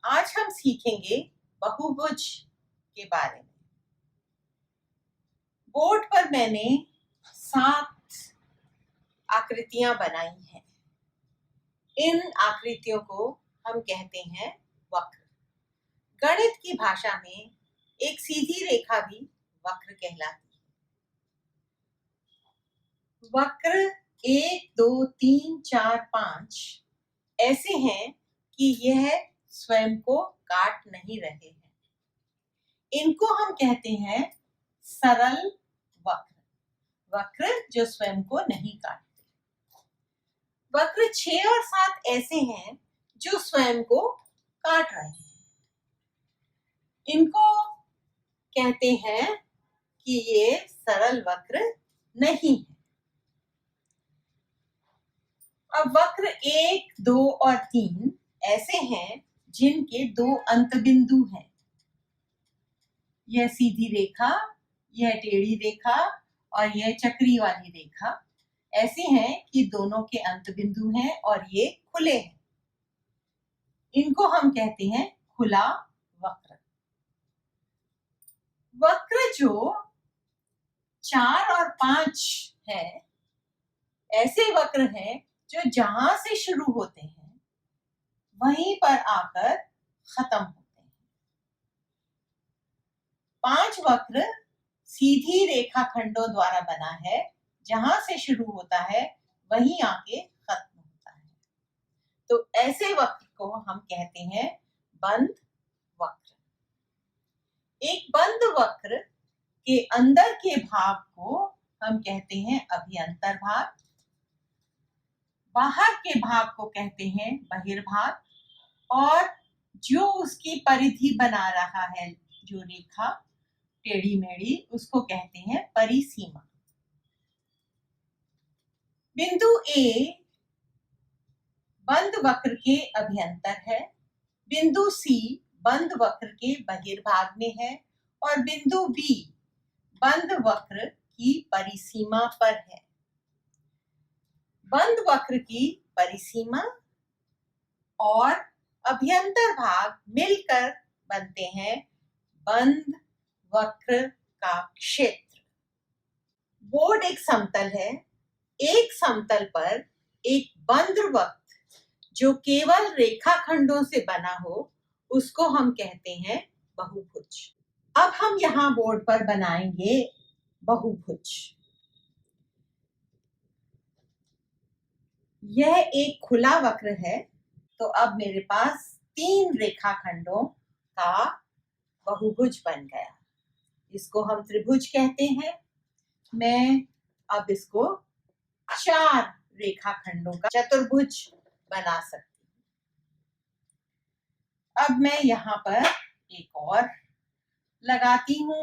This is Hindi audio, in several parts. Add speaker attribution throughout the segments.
Speaker 1: आज हम सीखेंगे बहुभुज के बारे में। बोर्ड पर मैंने 7 आकृतियां बनाई हैं। इन आकृतियों को हम कहते हैं वक्र। गणित की भाषा में एक सीधी रेखा भी वक्र कहलाती है। वक्र 1, 2, 3, 4, 5 ऐसे हैं कि यह स्वयं को काट नहीं रहे हैं। इनको हम कहते हैं सरल वक्र, वक्र जो स्वयं को नहीं काटते। वक्र 6 और 7 ऐसे हैं जो स्वयं को काट रहे हैं। इनको कहते हैं कि ये सरल वक्र नहीं है। अब वक्र 1, 2 और 3 ऐसे हैं जिनके 2 अंत बिंदु हैं। यह सीधी रेखा, यह टेढ़ी रेखा और यह चक्री वाली रेखा ऐसे हैं कि दोनों के अंत बिंदु हैं और ये खुले हैं। इनको हम कहते हैं खुला वक्र। वक्र जो 4 और 5 है ऐसे वक्र हैं जो जहां से शुरू होते हैं वहीं पर आकर खत्म होते हैं। 5 वक्र सीधी रेखाखंडों द्वारा बना है, जहां से शुरू होता है वहीं आके खत्म होता है। तो ऐसे वक्र को हम कहते हैं बंद वक्र। एक बंद वक्र के अंदर के भाग को हम कहते हैं अभ्यंतर भाग, बाहर के भाग को कहते हैं बहिर्भाग, और जो उसकी परिधि बना रहा है जो रेखा टेढ़ी मेढ़ी उसको कहते हैं परिसीमा। बिंदु ए बंद वक्र के अभ्यंतर है, बिंदु सी बंद वक्र के बहिर्भाग में है और बिंदु बी बंद वक्र की परिसीमा पर है। बंद वक्र की परिसीमा और अभ्यंतर भाग मिलकर बनते हैं बंद वक्र का क्षेत्र। बोर्ड एक समतल है। एक समतल पर एक बंद वक्र जो केवल रेखाखंडों से बना हो उसको हम कहते हैं बहुभुज। अब हम यहाँ बोर्ड पर बनाएंगे बहुभुज। यह एक खुला वक्र है, तो अब मेरे पास 3 रेखाखंडों का बहुभुज बन गया। इसको हम त्रिभुज कहते हैं। मैं अब इसको 4 रेखाखंडों का चतुर्भुज बना सकती हूँ। अब मैं यहाँ पर एक और लगाती हूँ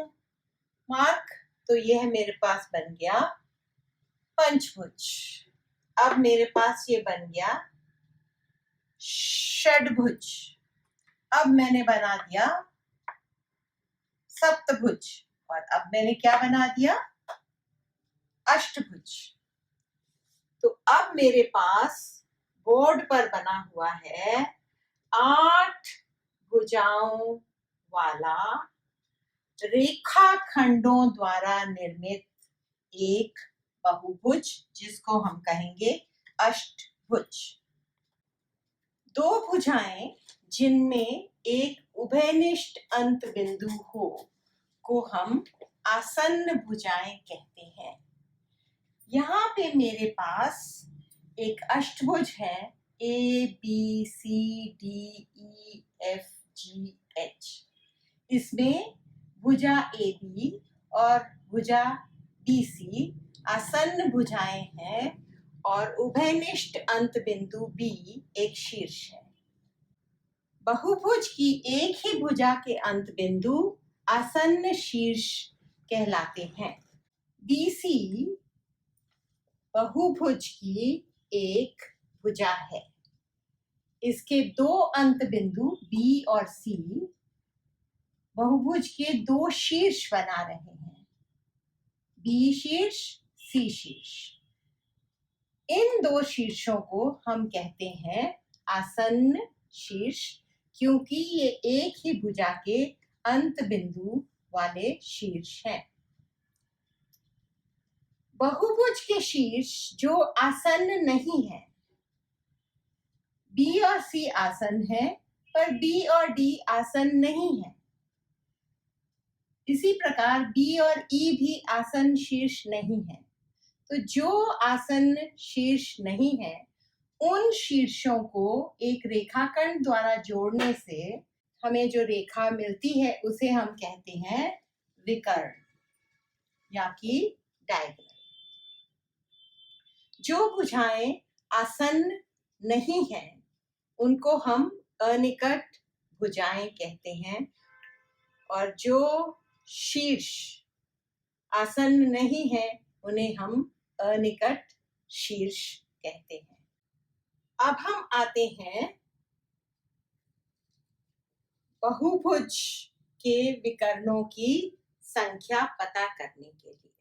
Speaker 1: मार्क, तो यह मेरे पास बन गया पंचभुज। अब मेरे पास ये बन गया षडभुज। अब मैंने बना दिया सप्तभुज और अब मैंने क्या बना दिया अष्टभुज। तो अब मेरे पास बोर्ड पर बना हुआ है 8 भुजाओं वाला रेखाखंडों द्वारा निर्मित एक बहुभुज, जिसको हम कहेंगे अष्टभुज। 2 भुजाएं जिनमें एक उभयनिष्ठ अंत बिंदु हो को हम आसन्न भुजाएं कहते हैं। यहाँ पे मेरे पास एक अष्टभुज है ABCDEFGH। इसमें भुजा AB और भुजा BC आसन्न भुजाएं हैं और उभयनिष्ठ अंत बिंदु B एक शीर्ष है। बहुभुज की एक ही भुजा के अंत बिंदु आसन्न शीर्ष कहलाते हैं। BC बहुभुज की एक भुजा है। इसके 2 अंत बिंदु B और C बहुभुज के 2 शीर्ष बना रहे हैं, B शीर्ष C शीर्ष। इन 2 शीर्षों को हम कहते हैं आसन्न शीर्ष, क्योंकि ये एक ही भुजा के अंत बिंदु वाले शीर्ष हैं। बहुभुज के शीर्ष जो आसन्न नहीं है, बी और सी आसन्न है पर बी और डी आसन्न नहीं है। इसी प्रकार बी और ई भी आसन्न शीर्ष नहीं है। तो जो आसन्न शीर्ष नहीं है, उन शीर्षों को एक रेखाखंड द्वारा जोड़ने से हमें जो रेखा मिलती है उसे हम कहते हैं विकर्ण या कि डायगोनल। जो भुजाएं आसन्न नहीं हैं, उनको हम अनिकट भुजाएं कहते हैं, और जो शीर्ष आसन्न नहीं है उन्हें हम अनिकट शीर्ष कहते हैं। अब हम आते हैं बहुभुज के विकर्णों की संख्या पता करने के लिए।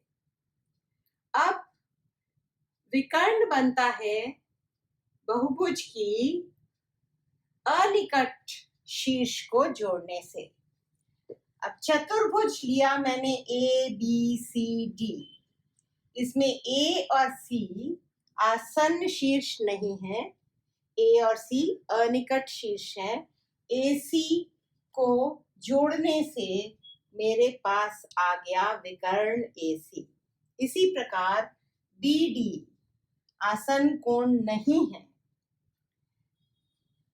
Speaker 1: अब विकर्ण बनता है बहुभुज की अनिकट शीर्ष को जोड़ने से। अब चतुर्भुज लिया मैंने ए बी सी डी, इसमें ए और सी आसन्न शीर्ष नहीं है, ए और सी अनिकट शीर्ष है। ए सी को जोड़ने से मेरे पास आ गया विकर्ण ए सी। इसी प्रकार बी डी आसन्न कोण नहीं है,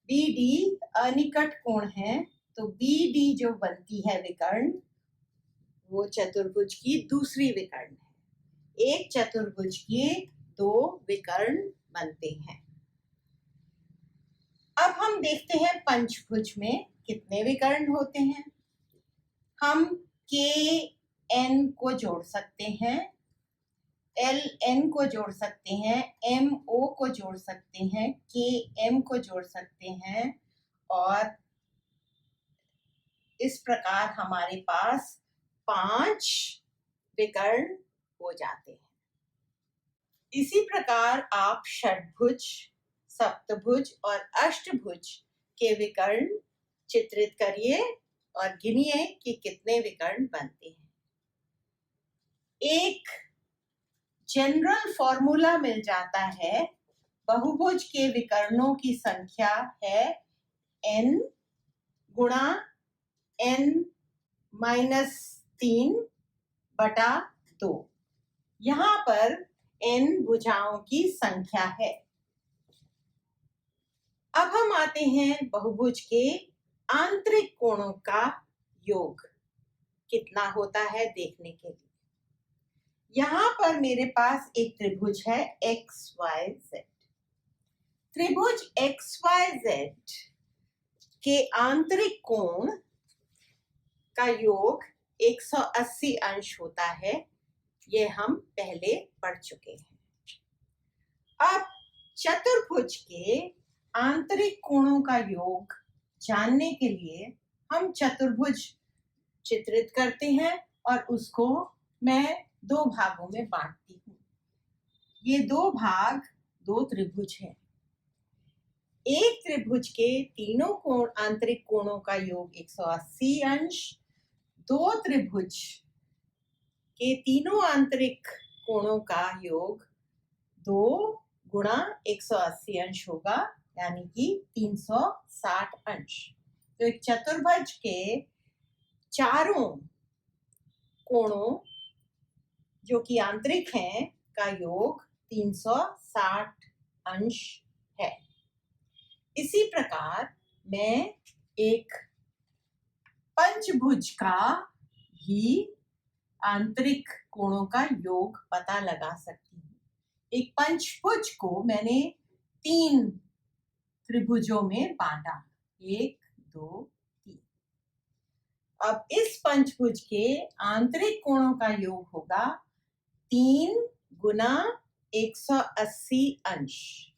Speaker 1: बी डी अनिकट कोण है, तो बी डी जो बनती है विकर्ण, वो चतुर्भुज की दूसरी विकर्ण है। एक चतुर्भुज के दो विकर्ण बनते हैं। अब हम देखते हैं पंचभुज में कितने विकर्ण होते हैं। हम के एन को जोड़ सकते हैं, एल एन को जोड़ सकते हैं, एम ओ को जोड़ सकते हैं, के एम को जोड़ सकते हैं, और इस प्रकार हमारे पास 5 विकर्ण हो जाते हैं। इसी प्रकार आप षटभुज, सप्तभुज और अष्टभुज के विकर्ण चित्रित करिए और गिनिए कि कितने विकर्ण बनते हैं। एक जनरल फॉर्मूला मिल जाता है। बहुभुज के विकर्णों की संख्या है n गुणा n माइनस 3/2। यहाँ पर n भुजाओं की संख्या है। अब हम आते हैं बहुभुज के आंतरिक कोणों का योग कितना होता है देखने के लिए। यहाँ पर मेरे पास एक त्रिभुज है XYZ। त्रिभुज XYZ के आंतरिक कोण का योग 180 अंश होता है। ये हम पहले पढ़ चुके हैं। अब चतुर्भुज के आंतरिक कोणों का योग जानने के लिए हम चतुर्भुज चित्रित करते हैं और उसको मैं 2 भागों में बांटती हूँ। ये 2 भाग 2 त्रिभुज हैं। एक त्रिभुज के तीनों कोण आंतरिक कोणों का योग 180 अंश, 2 त्रिभुज के तीनों आंतरिक कोणों का योग 2 गुणा 180 अंश होगा, यानी कि 360 अंश। तो एक चतुर्भुज के चारों कोणों जो कि आंतरिक हैं का योग 360 अंश है। इसी प्रकार मैं एक पंचभुज का भी आंतरिक कोणों का योग पता लगा सकती हूँ। एक पंचभुज को मैंने 3 त्रिभुजों में बांटा, 1 2 3। अब इस पंचभुज के आंतरिक कोणों का योग होगा 3 गुना 180 अंश,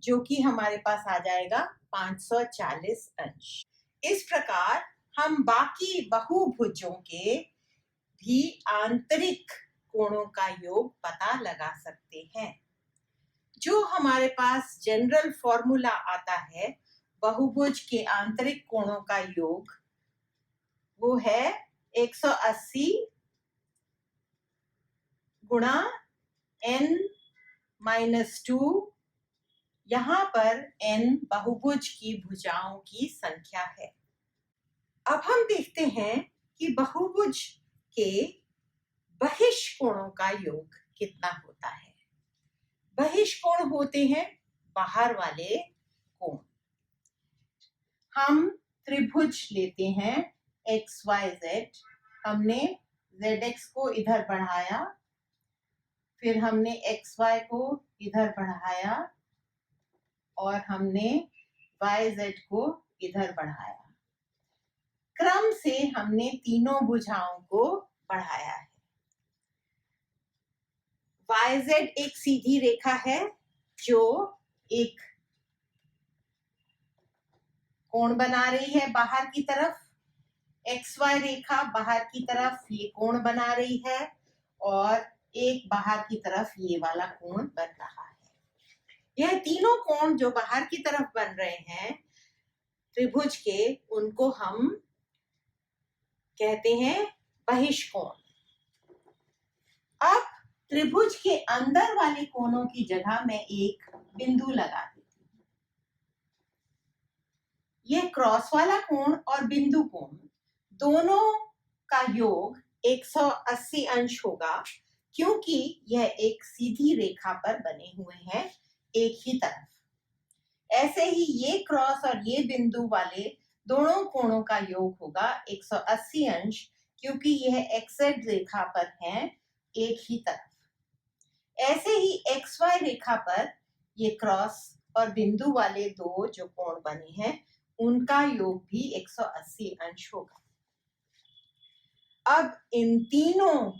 Speaker 1: जो कि हमारे पास आ जाएगा 540 अंश। इस प्रकार हम बाकी बहुभुजों के भी आंतरिक कोणों का योग पता लगा सकते हैं। जो हमारे पास जनरल फॉर्मूला आता है बहुभुज के आंतरिक कोणों का योग वो है 180 गुणा n-2। यहाँ पर n बहुभुज की भुजाओं की संख्या है। अब हम देखते हैं कि बहुभुज के बहिष्कोणों का योग कितना होता है। बहिष्कोण होते हैं बाहर वाले कोण। हम त्रिभुज लेते हैं XYZ। हमने ZX को इधर बढ़ाया, फिर हमने XY को इधर बढ़ाया और हमने YZ को इधर बढ़ाया। क्रम से हमने तीनों भुजाओं को बढ़ाया है। YZ एक सीधी रेखा है जो एक कोण बना रही है बाहर की तरफ। XY रेखा बाहर की तरफ ये कोण बना रही है और एक बाहर की तरफ ये वाला कोण बन रहा है। यह तीनों कोण जो बाहर की तरफ बन रहे हैं त्रिभुज के, उनको हम कहते हैं बहिष्कोण। अब त्रिभुज के अंदर वाले कोणों की जगह मैं एक बिंदु लगा देती हूँ। यह क्रॉस वाला कोण और बिंदु कोण दोनों का योग 180 अंश होगा, क्योंकि यह एक सीधी रेखा पर बने हुए हैं एक ही तरफ। ऐसे ही ये क्रॉस और ये बिंदु वाले दोनों कोणों का योग होगा 180 अंश, क्योंकि यह XZ रेखा पर हैं एक ही तरफ। ऐसे ही XY रेखा पर ये क्रॉस और बिंदु वाले दो जो कोण बने हैं उनका योग भी 180 अंश होगा। अब इन तीनों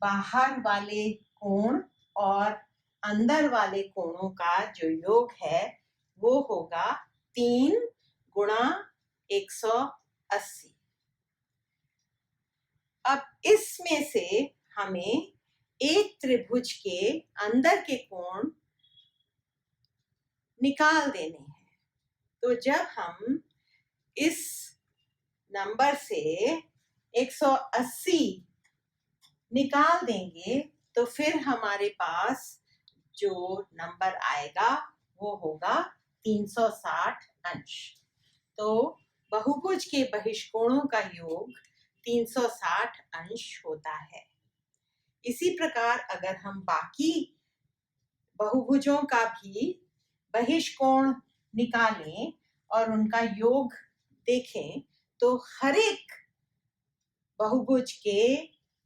Speaker 1: बाहर वाले कोण और अंदर वाले कोणों का जो योग है वो होगा 3 गुणा 180। अब इसमें से हमें एक त्रिभुज के अंदर के कोण निकाल देने हैं। तो जब हम इस नंबर से 180 निकाल देंगे तो फिर हमारे पास जो नंबर आएगा वो होगा 360 अंश। तो बहुभुज के बहिष्कोणों का योग 360 अंश होता है। इसी प्रकार अगर हम बाकी बहुभुजों का भी बहिष्कोण निकालें और उनका योग देखें तो हर एक बहुभुज के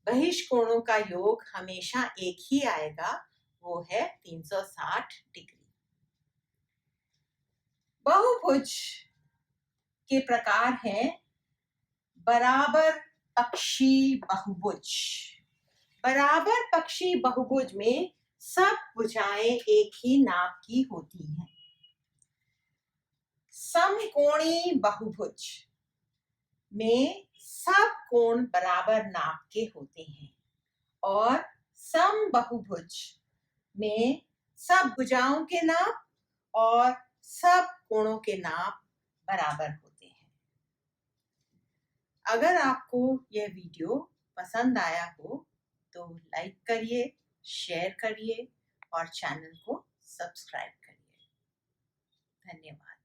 Speaker 1: बहिष्कोणों का योग हमेशा एक ही आएगा, वो है 360 डिग्री। बहुभुज के प्रकार हैं बराबर पक्षी बहुभुज। बराबर पक्षी बहुभुज में सब भुजाएं एक ही नाप की होती हैं। समकोणी बहुभुज में सब कोण बराबर नाप के होते हैं और समबहुभुज में सब भुजाओं के नाप और सब कोणों के नाप बराबर होते हैं। अगर आपको यह वीडियो पसंद आया हो तो लाइक करिए, शेयर करिए और चैनल को सब्सक्राइब करिए। धन्यवाद।